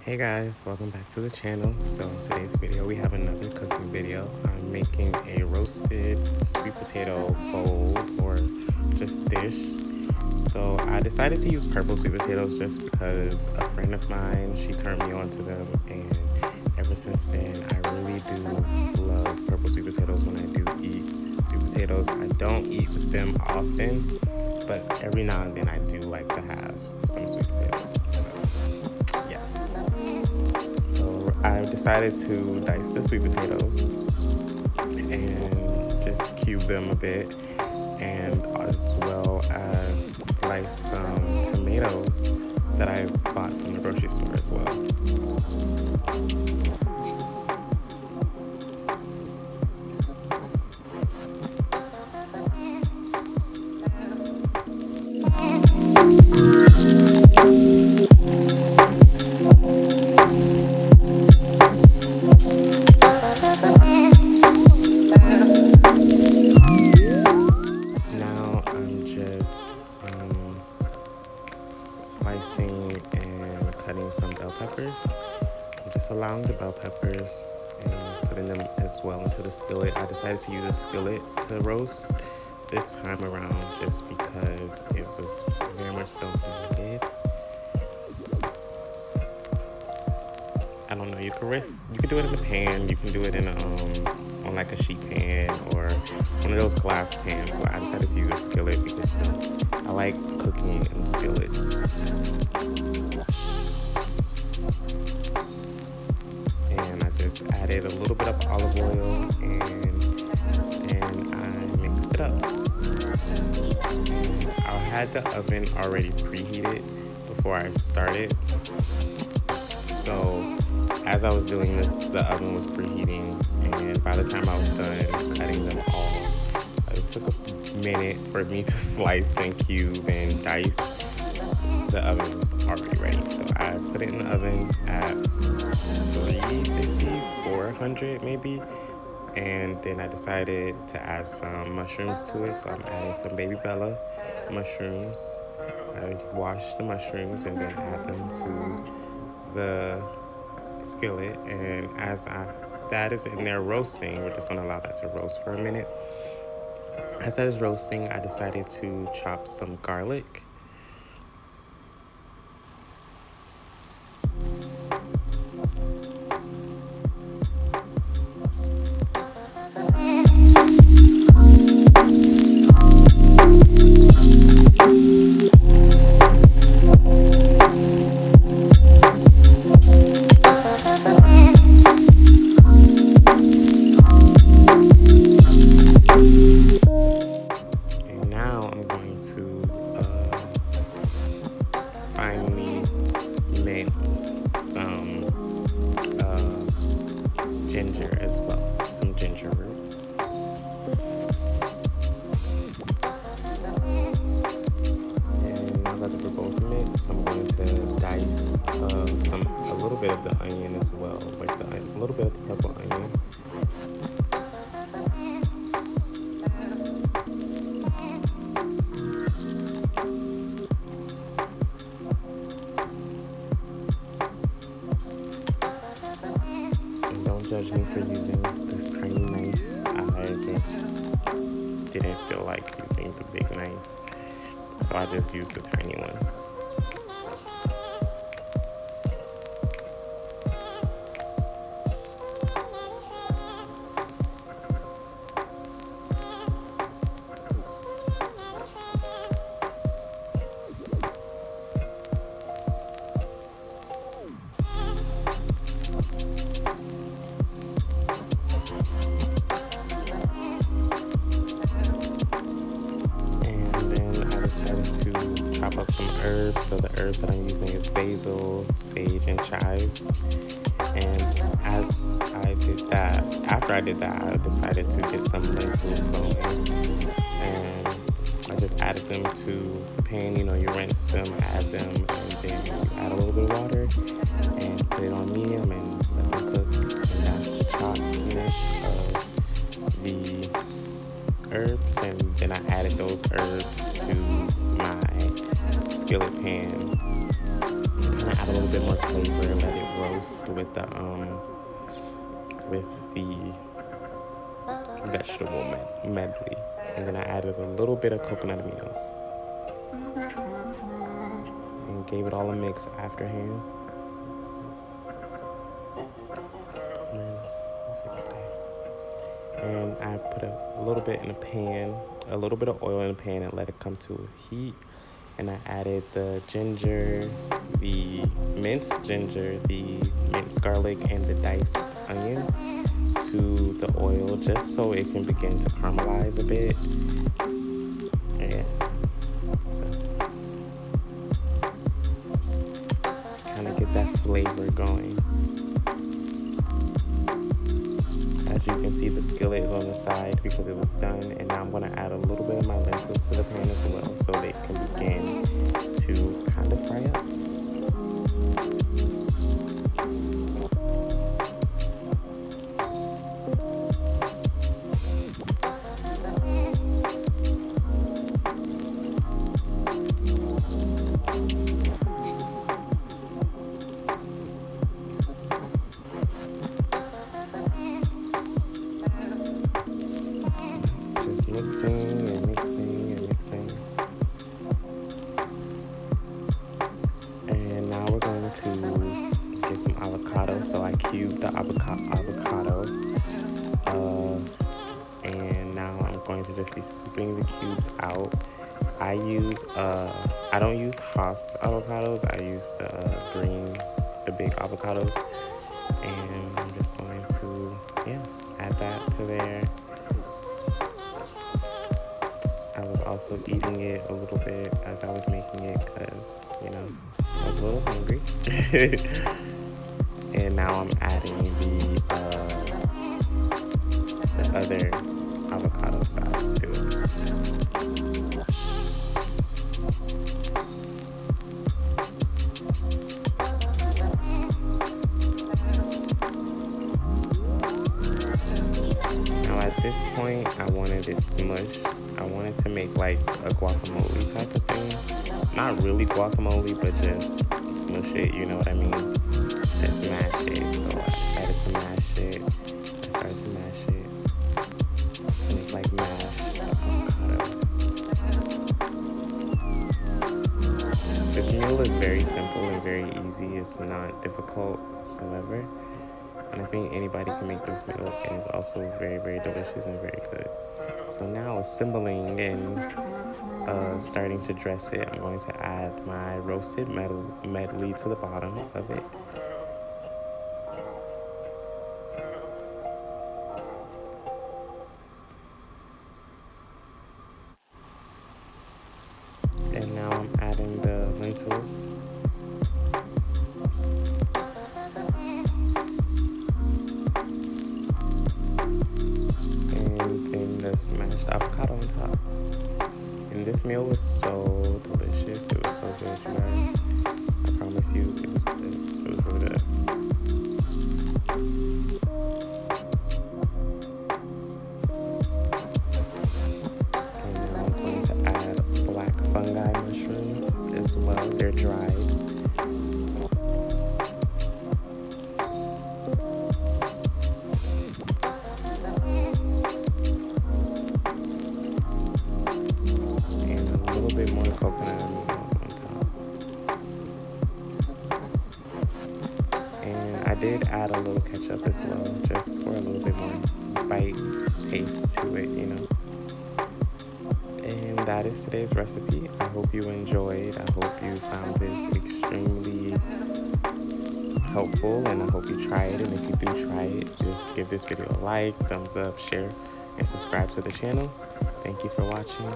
Hey guys, welcome back to the channel. So in today's video we have another cooking video. I'm making a roasted sweet potato bowl or just dish. So I decided to use purple sweet potatoes just because a friend of mine, she turned me on to them, and ever since then I really do love purple sweet potatoes when I do eat sweet potatoes. I don't eat with them often, but every now and then I do like to have some sweet potatoes. So yes. So I decided to dice the sweet potatoes and just cube them a bit, and as well as slice some tomatoes that I bought from the grocery store as well. Now I'm just slicing and cutting some bell peppers. I'm just allowing the bell peppers and putting them as well into the skillet. I decided to use a skillet to roast this time around just because it was very much so needed. I don't know, you could do it in a pan, you can do it in on like a sheet pan or one of those glass pans. So I decided to use a skillet because I like cooking in skillets. And I just added a little bit of olive oil and I mixed it up. And I had the oven already preheated before I started. So as I was doing this, the oven was preheating, and by the time I was done cutting them all, it took a minute for me to slice and cube and dice. The oven was already ready, so I put it in the oven at 350, 400 maybe, and then I decided to add some mushrooms to it. So I'm adding some baby Bella mushrooms. I wash the mushrooms and then add them to the skillet, and as that is in there roasting, we're just going to allow that to roast for a minute. As that is roasting, I decided to chop some garlic. Finally mince some ginger as well, some ginger root. And now that they're both mixed, I'm going to dice a little bit of the onion as well, like a little bit of the purple onion. Judge me for using this tiny knife. I just didn't feel like using the big knife, so I just used the tiny one. Chop up some herbs. So the herbs that I'm using is basil, sage, and chives. And after I did that, I decided to get some lentils going, and I just added them to the pan. You rinse them, add them, and then you add a little bit of water and put it on medium and let them cook. And that's the choppedness of the herbs, and then I added those herbs to my skillet pan to kind of add a little bit more flavor, let it roast with the vegetable medley. And then I added a little bit of coconut aminos and gave it all a mix afterhand. And I put a little bit in a pan, a little bit of oil in a pan, and let it come to a heat. And I added the ginger, the minced ginger, the minced garlic, and the diced onion to the oil just so it can begin to caramelize a bit. And so kind of get that flavor going. As you can see, the skillet is on the side because it was done, and now I'm going to add a little bit of my lentils to the pan as well so they can begin to kind of fry up. Mixing and mixing and mixing. And now we're going to get some avocado. So I cubed the avocado. And now I'm going to just be scooping the cubes out. I don't use Hass avocados. I use the big avocados. And I'm just going to, add that to there. I was also eating it a little bit as I was making it because, I was a little hungry. And now I'm adding the other avocado sides to it. Now at this point, I wanted it smushed. I wanted to make like a guacamole type of thing. Not really guacamole, but just smush it, you know what I mean? Just mash it. So I decided to mash it. I started to mash it. And it's like mashed avocado. This meal is very simple and very easy. It's not difficult whatsoever. And I think anybody can make this meal, and it's also very, very delicious and very good. So now assembling and starting to dress it, I'm going to add my roasted medley to the bottom of it. And now I'm adding the lentils. Smashed avocado on top. And this meal was so delicious. It was so good, you guys. I promise you, it was good. It was really good. And now I'm going to add black fungi mushrooms as well. They're dried. Bit more coconut aminos on top. And I did add a little ketchup as well, just for a little bit more bite, taste to it, And that is today's recipe. I hope you enjoyed. I hope you found this extremely helpful, and I hope you try it. And if you do try it, just give this video a like, thumbs up, share, and subscribe to the channel. Thank you for watching.